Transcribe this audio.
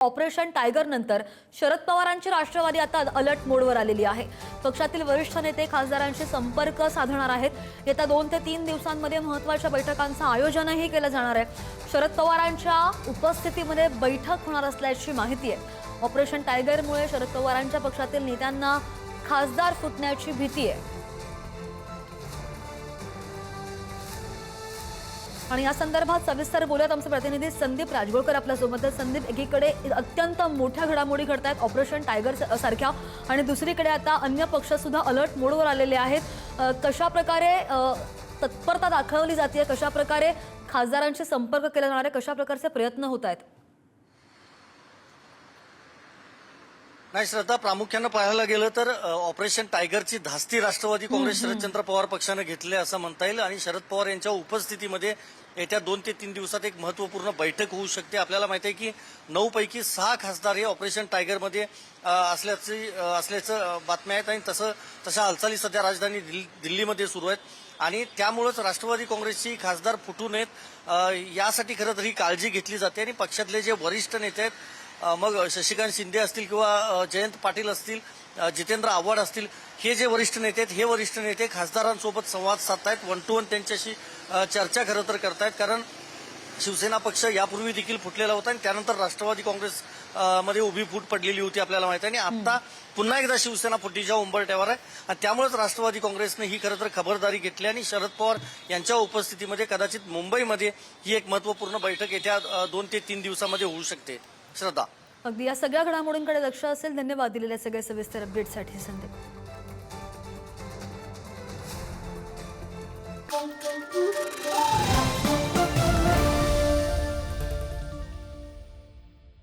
Operation tiger नंतर शरद पवारांची राष्ट्रवादी आता अलर्ट मोडवर आलेली आहे। पक्षातील वरिष्ठ नेते खासदारांशी संपर्क साधणार आहेत। येत्या 2 ते 3 दिवसांमध्ये महत्त्वाच्या बैठकांचं आयोजनही केलं जाणार आहे। शरद पवारांच्या उपस्थितीमध्ये बैठक होणार असल्याची माहिती आहे। ऑपरेशन टायगरमुळे शरद पवारांच्या पक्षातील नेत्यांना खासदार फुटण्याची भीती आहे। आणि या संदर्भात सविस्तर बोलत आमचे प्रतिनिधी संदीप राजगोळकर आपल्या सोबत आहेत। संदीप, एकीकडे अत्यंत मोठ्या घडामोडी घडतायत ऑपरेशन टायगर सारख्या, आणि दुसरीकडे आता अन्य पक्ष सुद्धा अलर्ट मोडवर आलेले आहेत। कशा प्रकारे तत्परता दाखवली जाते, कशा प्रकारे खासदारांशी संपर्क केला जाणार आहे, कशा प्रकारचे प्रयत्न होत आहेत? नाही श्रद्धा, प्रामुख्यानं पाहायला गेलं तर ऑपरेशन टायगरची धास्ती राष्ट्रवादी काँग्रेस शरदचंद्र पवार पक्षानं घेतली असं म्हणता येईल। आणि शरद पवार यांच्या उपस्थितीमध्ये येत्या 2 ते 3 दिवसात एक महत्त्वपूर्ण बैठक होऊ शकते। आपल्याला माहिती आहे की 9 पैकी 6 खासदार हे ऑपरेशन टायगरमध्ये असल्याचं बातम्या आहेत, आणि तशा हालचाली सध्या राजधानी दिल्लीमध्ये सुरू आहेत। आणि त्यामुळेच राष्ट्रवादी काँग्रेसची खासदार फुटू नयेत यासाठी खरं तर ही काळजी घेतली जाते। आणि पक्षातले जे वरिष्ठ नेते आहेत, मग शशिकांत शिंदे असतील किंवा जयंत पाटील असतील, जितेंद्र आव्हाड असतील, हे जे वरिष्ठ नेते आहेत, हे वरिष्ठ नेते खासदारांसोबत संवाद साधतायत, 1 to 1 त्यांच्याशी चर्चा खरं तर करतायत। कारण शिवसेना पक्ष यापूर्वी देखील फुटलेला होता आणि त्यानंतर राष्ट्रवादी काँग्रेस मध्ये उभी फूट पडलेली होती आपल्याला माहिती आहे। आणि आता पुन्हा एकदा शिवसेना फुटीच्या उंबरठ्यावर आहे, आणि त्यामुळेच राष्ट्रवादी काँग्रेसने ही खरं तर खबरदारी घेतली। आणि शरद पवार यांच्या उपस्थितीमध्ये कदाचित मुंबईमध्ये ही एक महत्त्वपूर्ण बैठक येत्या 2 ते 3 दिवसामध्ये होऊ शकते। श्रद्धा, अगदी या सगळ्या घडामोडींकडे लक्ष असेल। धन्यवाद दिलेल्या सगळ्या सविस्तर अपडेटसाठी संदीप।